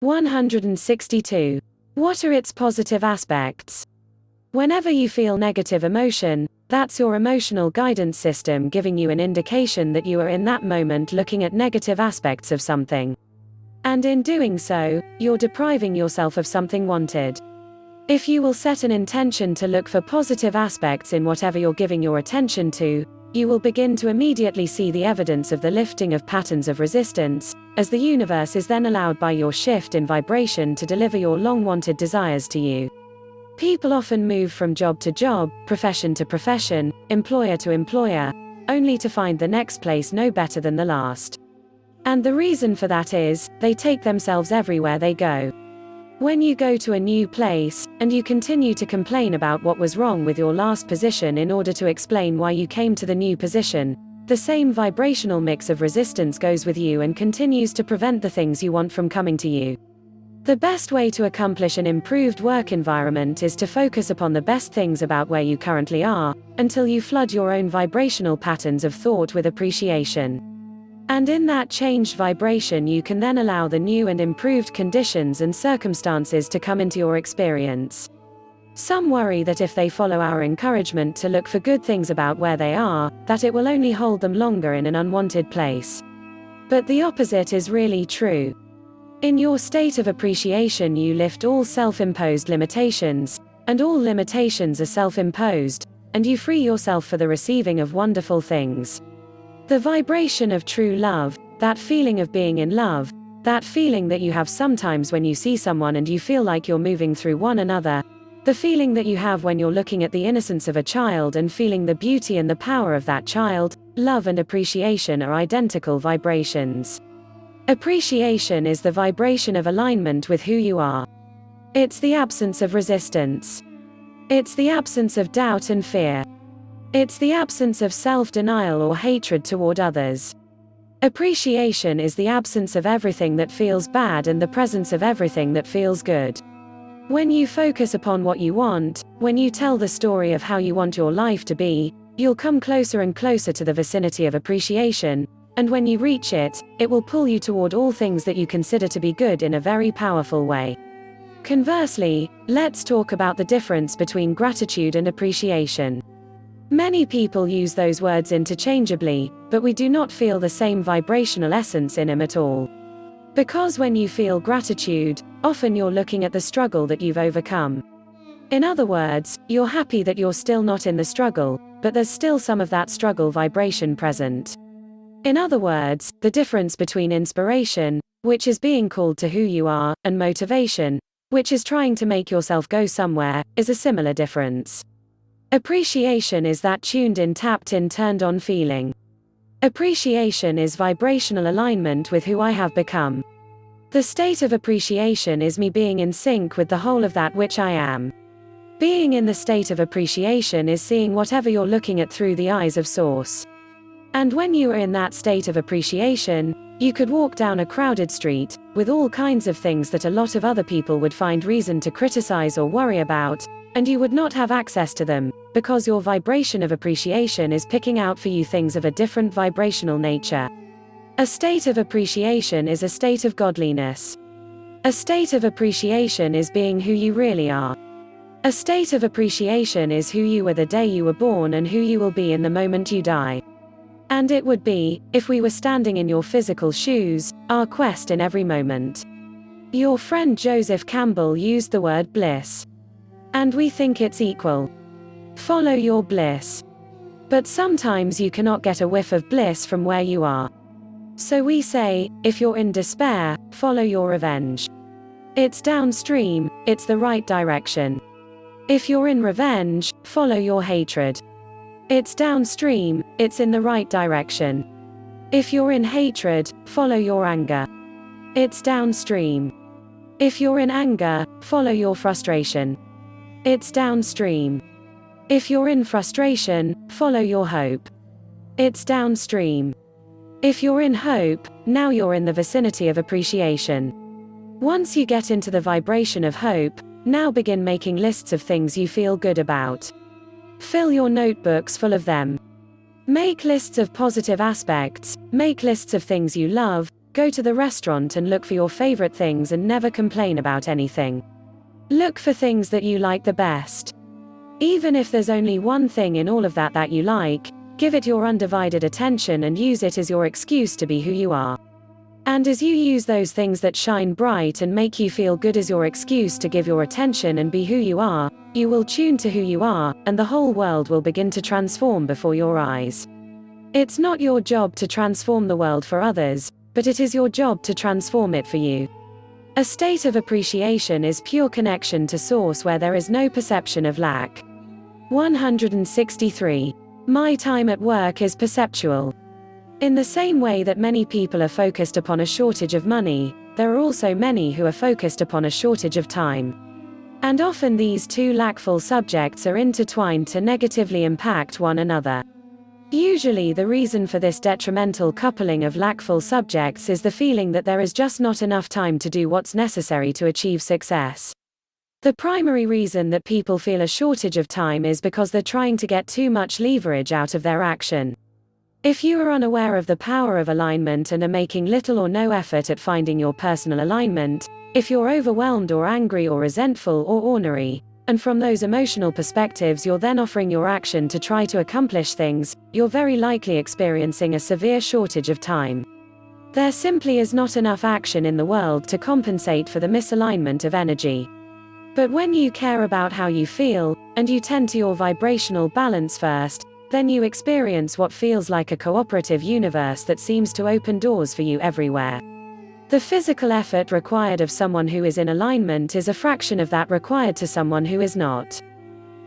162. What are its positive aspects? Whenever you feel negative emotion, that's your emotional guidance system giving you an indication that you are in that moment looking at negative aspects of something. And in doing so, you're depriving yourself of something wanted. If you will set an intention to look for positive aspects in whatever you're giving your attention to, you will begin to immediately see the evidence of the lifting of patterns of resistance, as the universe is then allowed by your shift in vibration to deliver your long-wanted desires to you. People often move from job to job, profession to profession, employer to employer, only to find the next place no better than the last. And the reason for that is, they take themselves everywhere they go. When you go to a new place, and you continue to complain about what was wrong with your last position in order to explain why you came to the new position, the same vibrational mix of resistance goes with you and continues to prevent the things you want from coming to you. The best way to accomplish an improved work environment is to focus upon the best things about where you currently are, until you flood your own vibrational patterns of thought with appreciation. And in that changed vibration you can then allow the new and improved conditions and circumstances to come into your experience. Some worry that if they follow our encouragement to look for good things about where they are, that it will only hold them longer in an unwanted place. But the opposite is really true. In your state of appreciation you lift all self-imposed limitations, and all limitations are self-imposed, and you free yourself for the receiving of wonderful things. The vibration of true love, that feeling of being in love, that feeling that you have sometimes when you see someone and you feel like you're moving through one another, the feeling that you have when you're looking at the innocence of a child and feeling the beauty and the power of that child, love and appreciation are identical vibrations. Appreciation is the vibration of alignment with who you are. It's the absence of resistance. It's the absence of doubt and fear. It's the absence of self-denial or hatred toward others. Appreciation is the absence of everything that feels bad and the presence of everything that feels good. When you focus upon what you want, when you tell the story of how you want your life to be, you'll come closer and closer to the vicinity of appreciation, and when you reach it, it will pull you toward all things that you consider to be good in a very powerful way. Conversely, let's talk about the difference between gratitude and appreciation. Many people use those words interchangeably, but we do not feel the same vibrational essence in them at all. Because when you feel gratitude, often you're looking at the struggle that you've overcome. In other words, you're happy that you're still not in the struggle, but there's still some of that struggle vibration present. In other words, the difference between inspiration, which is being called to who you are, and motivation, which is trying to make yourself go somewhere, is a similar difference. Appreciation is that tuned-in, tapped-in, turned-on feeling. Appreciation is vibrational alignment with who I have become. The state of appreciation is me being in sync with the whole of that which I am. Being in the state of appreciation is seeing whatever you're looking at through the eyes of Source. And when you are in that state of appreciation, you could walk down a crowded street, with all kinds of things that a lot of other people would find reason to criticize or worry about, and you would not have access to them, because your vibration of appreciation is picking out for you things of a different vibrational nature. A state of appreciation is a state of godliness. A state of appreciation is being who you really are. A state of appreciation is who you were the day you were born and who you will be in the moment you die. And it would be, if we were standing in your physical shoes, our quest in every moment. Your friend Joseph Campbell used the word bliss. And we think it's equal. Follow your bliss. But sometimes you cannot get a whiff of bliss from where you are. So we say, if you're in despair, follow your revenge. It's downstream, it's the right direction. If you're in revenge, follow your hatred. It's downstream, it's in the right direction. If you're in hatred, follow your anger. It's downstream. If you're in anger, follow your frustration. It's downstream. If you're in frustration, follow your hope. It's downstream. If you're in hope, now you're in the vicinity of appreciation. Once you get into the vibration of hope, now begin making lists of things you feel good about. Fill your notebooks full of them. Make lists of positive aspects, make lists of things you love, Go to the restaurant and look for your favorite things and never complain about anything. Look for things that you like the best. Even if there's only one thing in all of that you like, give it your undivided attention and use it as your excuse to be who you are. And as you use those things that shine bright and make you feel good as your excuse to give your attention and be who you are, you will tune to who you are, and the whole world will begin to transform before your eyes. It's not your job to transform the world for others, but it is your job to transform it for you. A state of appreciation is pure connection to Source where there is no perception of lack. 163. My time at work is perceptual. In the same way that many people are focused upon a shortage of money, there are also many who are focused upon a shortage of time. And often these two lackful subjects are intertwined to negatively impact one another. Usually the reason for this detrimental coupling of lackful subjects is the feeling that there is just not enough time to do what's necessary to achieve success. The primary reason that people feel a shortage of time is because they're trying to get too much leverage out of their action. If you are unaware of the power of alignment and are making little or no effort at finding your personal alignment, if you're overwhelmed or angry or resentful or ornery, and from those emotional perspectives you're then offering your action to try to accomplish things, you're very likely experiencing a severe shortage of time. There simply is not enough action in the world to compensate for the misalignment of energy. But when you care about how you feel, and you tend to your vibrational balance first, then you experience what feels like a cooperative universe that seems to open doors for you everywhere. The physical effort required of someone who is in alignment is a fraction of that required to someone who is not.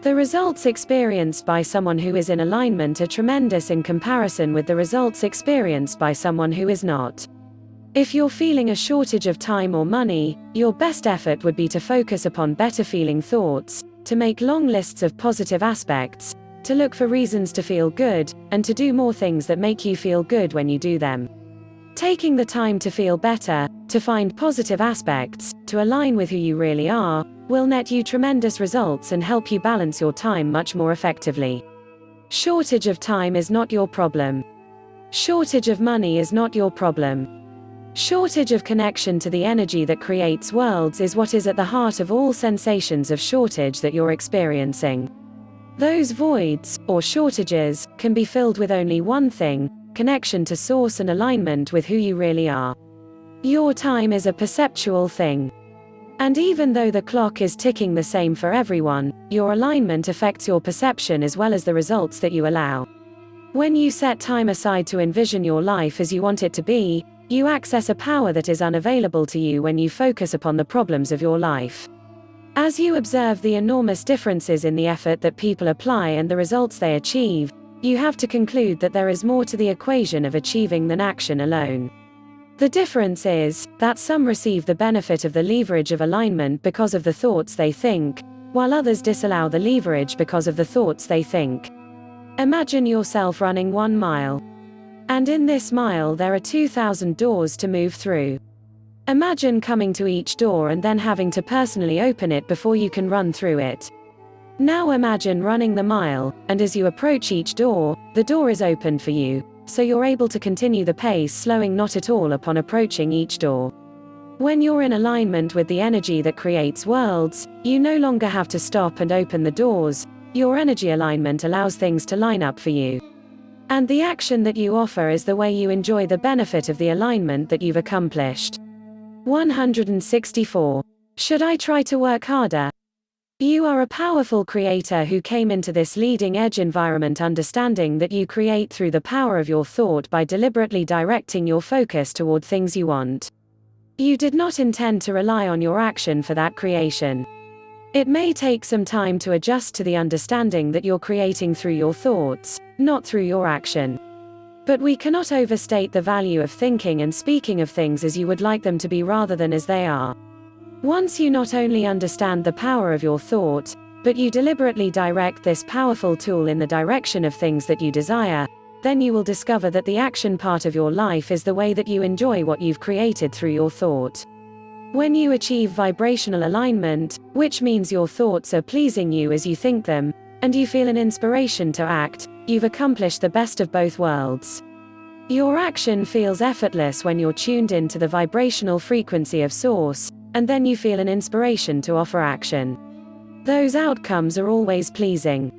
The results experienced by someone who is in alignment are tremendous in comparison with the results experienced by someone who is not. If you're feeling a shortage of time or money, your best effort would be to focus upon better feeling thoughts, to make long lists of positive aspects, to look for reasons to feel good, and to do more things that make you feel good when you do them. Taking the time to feel better, to find positive aspects, to align with who you really are, will net you tremendous results and help you balance your time much more effectively. Shortage of time is not your problem. Shortage of money is not your problem. Shortage of connection to the energy that creates worlds is what is at the heart of all sensations of shortage that you're experiencing. Those voids, or shortages, can be filled with only one thing: connection to Source and alignment with who you really are. Your time is a perceptual thing. And even though the clock is ticking the same for everyone, your alignment affects your perception as well as the results that you allow. When you set time aside to envision your life as you want it to be, you access a power that is unavailable to you when you focus upon the problems of your life. As you observe the enormous differences in the effort that people apply and the results they achieve, you have to conclude that there is more to the equation of achieving than action alone. The difference is that some receive the benefit of the leverage of alignment because of the thoughts they think, while others disallow the leverage because of the thoughts they think. Imagine yourself running 1 mile. And in this mile there are 2,000 doors to move through. Imagine coming to each door and then having to personally open it before you can run through it. Now imagine running the mile, and as you approach each door, the door is opened for you, so you're able to continue the pace, slowing not at all upon approaching each door. When you're in alignment with the energy that creates worlds, you no longer have to stop and open the doors. Your energy alignment allows things to line up for you. And the action that you offer is the way you enjoy the benefit of the alignment that you've accomplished. 164. Should I try to work harder? You are a powerful creator who came into this leading-edge environment understanding that you create through the power of your thought by deliberately directing your focus toward things you want. You did not intend to rely on your action for that creation. It may take some time to adjust to the understanding that you're creating through your thoughts, not through your action. But we cannot overstate the value of thinking and speaking of things as you would like them to be rather than as they are. Once you not only understand the power of your thought, but you deliberately direct this powerful tool in the direction of things that you desire, then you will discover that the action part of your life is the way that you enjoy what you've created through your thought. When you achieve vibrational alignment, which means your thoughts are pleasing you as you think them, and you feel an inspiration to act, you've accomplished the best of both worlds. Your action feels effortless when you're tuned into the vibrational frequency of source, and then you feel an inspiration to offer action. Those outcomes are always pleasing.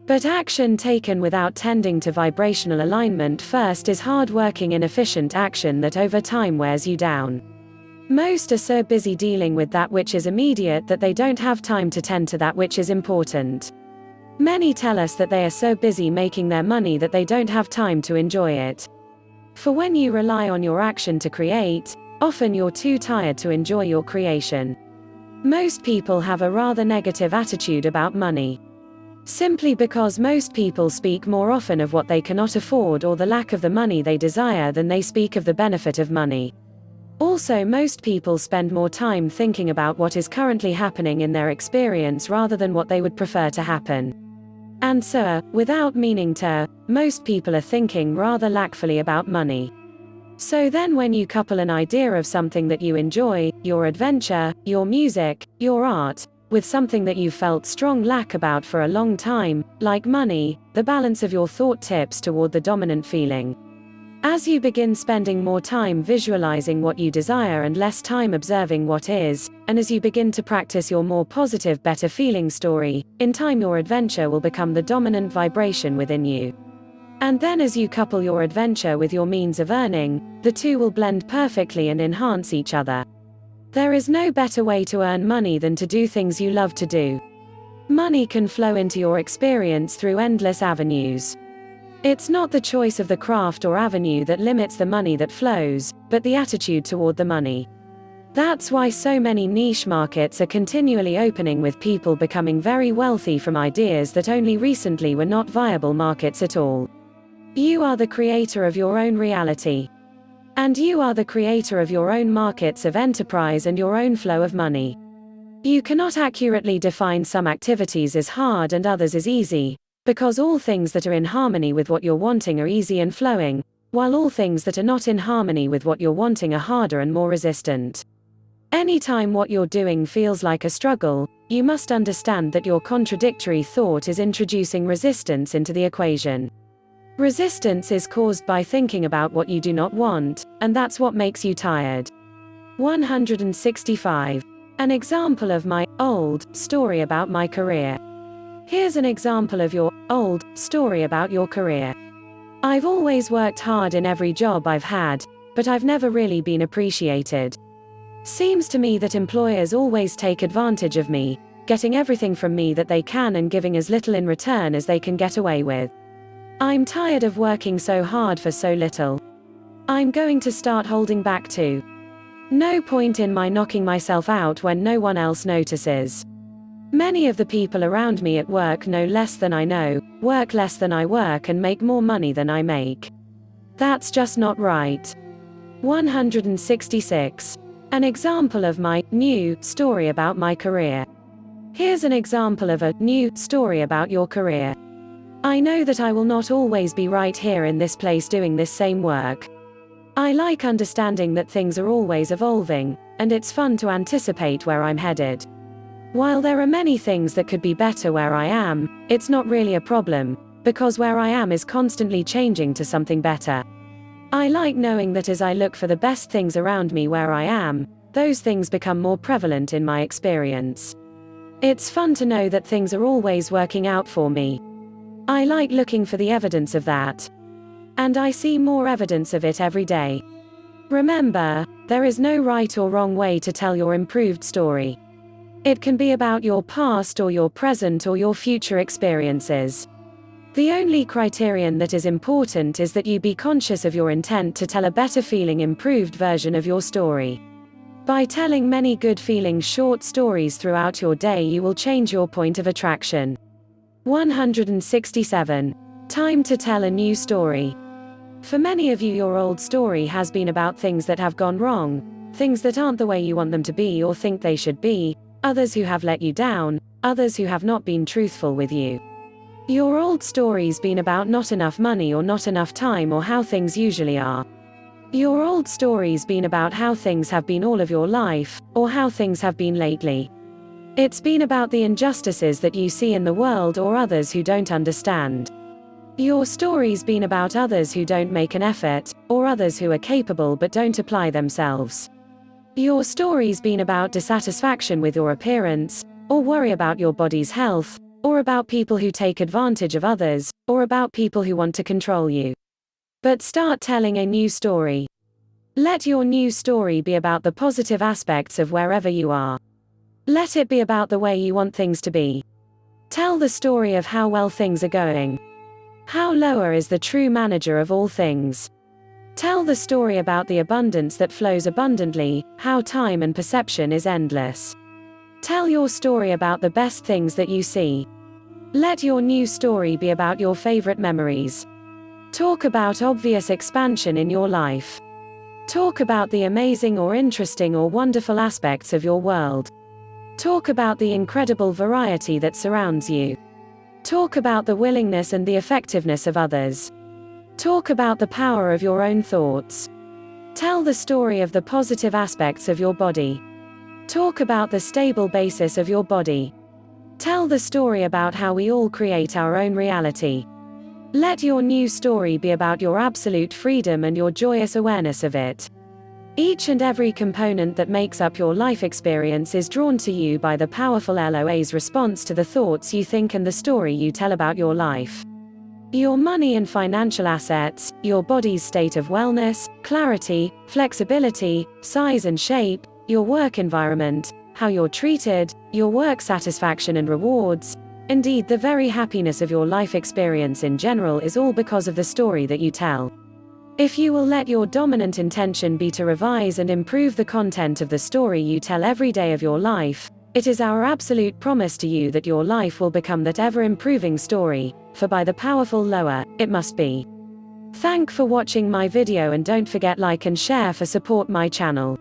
But action taken without tending to vibrational alignment first is hard-working, inefficient action that over time wears you down. Most are so busy dealing with that which is immediate that they don't have time to tend to that which is important. Many tell us that they are so busy making their money that they don't have time to enjoy it. For when you rely on your action to create, often you're too tired to enjoy your creation. Most people have a rather negative attitude about money. Simply because most people speak more often of what they cannot afford or the lack of the money they desire than they speak of the benefit of money. Also, most people spend more time thinking about what is currently happening in their experience rather than what they would prefer to happen. And so, without meaning to, most people are thinking rather lackfully about money. So then when you couple an idea of something that you enjoy, your adventure, your music, your art, with something that you felt strong lack about for a long time, like money, the balance of your thought tips toward the dominant feeling. As you begin spending more time visualizing what you desire and less time observing what is, and as you begin to practice your more positive, better feeling story, in time your adventure will become the dominant vibration within you. And then as you couple your adventure with your means of earning, the two will blend perfectly and enhance each other. There is no better way to earn money than to do things you love to do. Money can flow into your experience through endless avenues. It's not the choice of the craft or avenue that limits the money that flows, but the attitude toward the money. That's why so many niche markets are continually opening, with people becoming very wealthy from ideas that only recently were not viable markets at all. You are the creator of your own reality. And you are the creator of your own markets of enterprise and your own flow of money. You cannot accurately define some activities as hard and others as easy, because all things that are in harmony with what you're wanting are easy and flowing, while all things that are not in harmony with what you're wanting are harder and more resistant. Anytime what you're doing feels like a struggle, you must understand that your contradictory thought is introducing resistance into the equation. Resistance is caused by thinking about what you do not want, and that's what makes you tired. 165. An example of my old story about my career. Here's an example of your old story about your career. I've always worked hard in every job I've had, but I've never really been appreciated. Seems to me that employers always take advantage of me, getting everything from me that they can and giving as little in return as they can get away with. I'm tired of working so hard for so little. I'm going to start holding back too. No point in my knocking myself out when no one else notices. Many of the people around me at work know less than I know, work less than I work, and make more money than I make. That's just not right. 166. An example of my new story about my career. Here's an example of a new story about your career. I know that I will not always be right here in this place doing this same work. I like understanding that things are always evolving, and it's fun to anticipate where I'm headed. While there are many things that could be better where I am, it's not really a problem, because where I am is constantly changing to something better. I like knowing that as I look for the best things around me where I am, those things become more prevalent in my experience. It's fun to know that things are always working out for me. I like looking for the evidence of that. And I see more evidence of it every day. Remember, there is no right or wrong way to tell your improved story. It can be about your past or your present or your future experiences. The only criterion that is important is that you be conscious of your intent to tell a better feeling, improved version of your story. By telling many good feeling short stories throughout your day, you will change your point of attraction. 167. Time to tell a new story. For many of you, your old story has been about things that have gone wrong, things that aren't the way you want them to be or think they should be, others who have let you down, others who have not been truthful with you. Your old story's been about not enough money or not enough time or how things usually are. Your old story's been about how things have been all of your life, or how things have been lately. It's been about the injustices that you see in the world or others who don't understand. Your story's been about others who don't make an effort, or others who are capable but don't apply themselves. Your story's been about dissatisfaction with your appearance, or worry about your body's health, or about people who take advantage of others, or about people who want to control you. But start telling a new story. Let your new story be about the positive aspects of wherever you are. Let it be about the way you want things to be. Tell the story of how well things are going. How Loa is the true manager of all things. Tell the story about the abundance that flows abundantly, how time and perception is endless. Tell your story about the best things that you see. Let your new story be about your favorite memories. Talk about obvious expansion in your life. Talk about the amazing or interesting or wonderful aspects of your world. Talk about the incredible variety that surrounds you. Talk about the willingness and the effectiveness of others. Talk about the power of your own thoughts. Tell the story of the positive aspects of your body. Talk about the stable basis of your body. Tell the story about how we all create our own reality. Let your new story be about your absolute freedom and your joyous awareness of it. Each and every component that makes up your life experience is drawn to you by the powerful LOA's response to the thoughts you think and the story you tell about your life. Your money and financial assets, your body's state of wellness, clarity, flexibility, size and shape, your work environment, how you're treated, your work satisfaction and rewards, indeed the very happiness of your life experience in general is all because of the story that you tell. If you will let your dominant intention be to revise and improve the content of the story you tell every day of your life, it is our absolute promise to you that your life will become that ever-improving story, for by the powerful Loa, it must be. Thank for watching my video and don't forget like and share for support my channel.